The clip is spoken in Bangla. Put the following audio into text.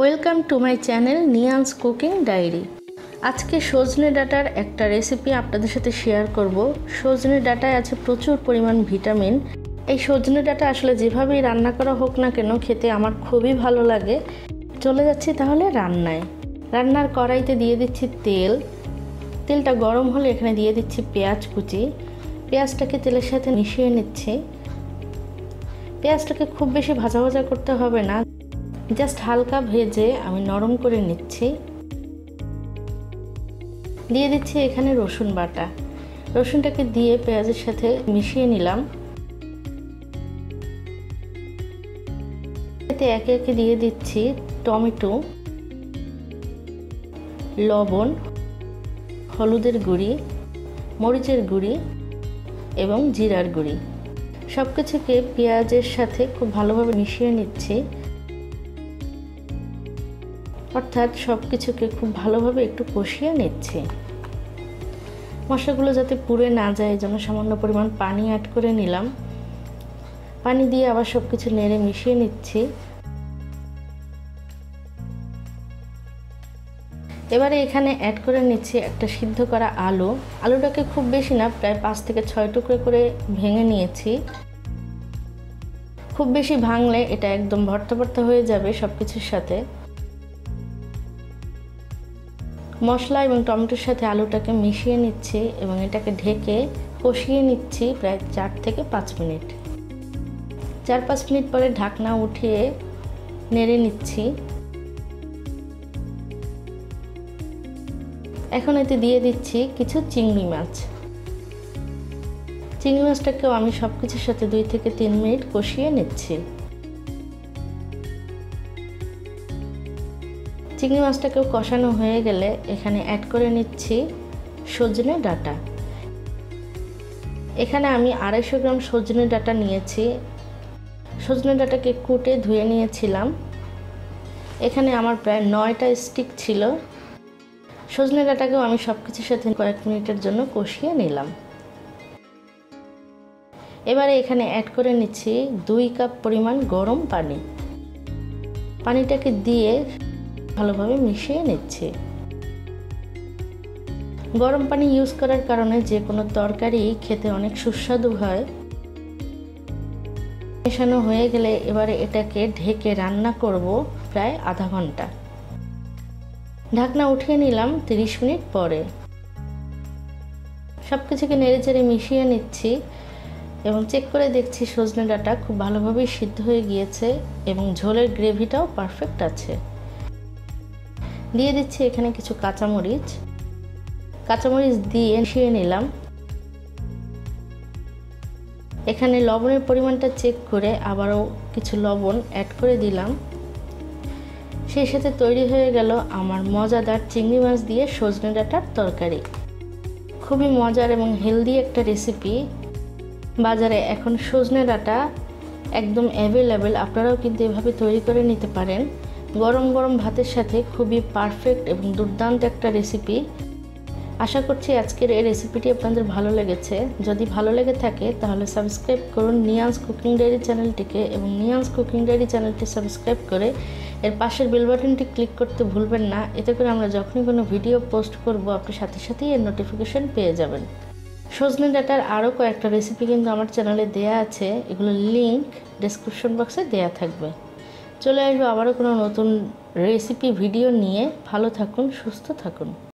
ওয়েলকাম টু মাই চ্যানেল নিয়ান্স কুকিং ডায়েরি। আজকে সজনে ডাঁটার একটা রেসিপি আপনাদের সাথে শেয়ার করব। সজনে ডাঁটায় আছে প্রচুর পরিমাণ ভিটামিন। এই সজনে ডাঁটা আসলে যেভাবেই রান্না করা হোক না কেন খেতে আমার খুবই ভালো লাগে। চলে যাচ্ছি তাহলে রান্নায়। রান্নার কড়াইতে দিয়ে দিচ্ছি তেলটা গরম হলে এখানে দিয়ে দিচ্ছি পেঁয়াজ কুচি। পেঁয়াজটাকে তেলের সাথে মিশিয়ে নিচ্ছি। পেঁয়াজটাকে খুব বেশি ভাজা ভাজা করতে হবে না, জাস্ট হালকা ভেজে আমি নরম করে নিচ্ছি। দিয়ে দিচ্ছি এখানে রসুন বাটা। রসুনটাকে দিয়ে পেঁয়াজের সাথে মিশিয়ে নিলাম। এতে একে একে দিয়ে দিচ্ছি টমেটো, লবণ, হলুদের গুঁড়ি, মরিচের গুঁড়ি এবং জিরার গুঁড়ি। সব কিছুকে পেঁয়াজের সাথে খুব ভালোভাবে মিশিয়ে নিচ্ছি। অর্থাৎ সব কিছুকে খুব ভালোভাবে একটু কষিয়ে নিচ্ছি। মশলাগুলো যাতে পুড়ে না যায় এই জন্য সামান্য পরিমাণ পানি অ্যাড করে নিলাম। পানি দিয়ে আবার সব কিছু নেড়ে মিশিয়ে নিচ্ছি। এবারে এখানে অ্যাড করে নিচ্ছি একটা সিদ্ধ করা আলু। আলুটাকে খুব বেশি না, প্রায় 5 থেকে 6 টুকরো করে ভেঙে নিয়েছি। খুব বেশি ভাঙলে এটা একদম ভর্তা ভর্তা হয়ে যাবে সব কিছুর সাথে। মশলা এবং টমেটোর সাথে আলুটাকে মিশিয়ে নিচ্ছি এবং এটাকে ঢেকে কষিয়ে নিচ্ছি প্রায় 4 থেকে 5 মিনিট। 4-5 মিনিট পরে ঢাকনা উঠিয়ে নেড়ে নিচ্ছি। এখন এতে দিয়ে দিচ্ছি কিছু চিংড়ি মাছ। চিংড়ি মাছটাকেও আমি সব কিছুর সাথে 2 থেকে 3 মিনিট কষিয়ে নিচ্ছি। চিংড়ি মাছটাকেও কষানো হয়ে গেলে এখানে অ্যাড করে নিচ্ছি সজনে ডাঁটা। এখানে আমি 250 গ্রাম সজনে ডাঁটা নিয়েছি। সজনে ডাঁটাকে কুটে ধুয়ে নিয়েছিলাম। এখানে আমার প্রায় 9টা স্টিক ছিল। সজনে ডাঁটাকেও আমি সব কিছুর সাথে কয়েক মিনিটের জন্য কষিয়ে নিলাম। এবারে এখানে অ্যাড করে নিচ্ছি 2 কাপ পরিমাণ গরম পানি। পানিটাকে দিয়ে ভালোভাবে মিশিয়ে নিচ্ছি। গরম পানি ইউজ করার কারণে যে কোনো তরকারি খেতে অনেক সুস্বাদু হয়। মেশানো হয়ে গেলে এবারে এটাকে ঢেকে রান্না করব প্রায় আধা ঘন্টা। ঢাকনা উঠিয়ে নিলাম 30 মিনিট পরে। সব কিছুকে নেড়েচেড়ে মিশিয়ে নিচ্ছি এবং চেক করে দেখছি সজনে ডাঁটা খুব ভালোভাবেই সিদ্ধ হয়ে গিয়েছে এবং ঝোলের গ্রেভিটাও পারফেক্ট আছে। দিয়ে দিচ্ছি এখানে কিছু কাঁচামরিচ দিয়ে মিশিয়ে নিলাম। এখানে লবণের পরিমাণটা চেক করে আবারও কিছু লবণ অ্যাড করে দিলাম। সেই সাথে তৈরি হয়ে গেল আমার মজাদার চিংড়ি মাছ দিয়ে সজনে ডাঁটার তরকারি। খুবই মজার এবং হেলদি একটা রেসিপি। বাজারে এখন সজনে ডাঁটা একদম অ্যাভেলেবেল, আপনারাও কিন্তু এভাবে তৈরি করে নিতে পারেন। গরম গরম ভাতের সাথে খুবই পারফেক্ট এবং দুর্দান্ত একটা রেসিপি। আশা করছি আজকের এই রেসিপিটি আপনাদের ভালো লেগেছে। যদি ভালো লেগে থাকে তাহলে সাবস্ক্রাইব করুন নিয়ান্স কুকিং ডায়েরি চ্যানেলটিকে এবং নিয়ান্স কুকিং ডায়েরি চ্যানেলটি সাবস্ক্রাইব করে এর পাশের বেল বাটনটি ক্লিক করতে ভুলবেন না। এতে করে আমরা যখনই কোনো ভিডিও পোস্ট করব আপনি সাথে সাথেই এর নোটিফিকেশন পেয়ে যাবেন। সজনে ডাঁটার আরও কয়েকটা রেসিপি কিন্তু আমার চ্যানেলে দেয়া আছে, এগুলোর লিঙ্ক ডেসক্রিপশন বক্সে দেয়া থাকবে। চলে আসবো আবারও কোনো নতুন রেসিপি ভিডিও নিয়ে। ভালো থাকুন, সুস্থ থাকুন।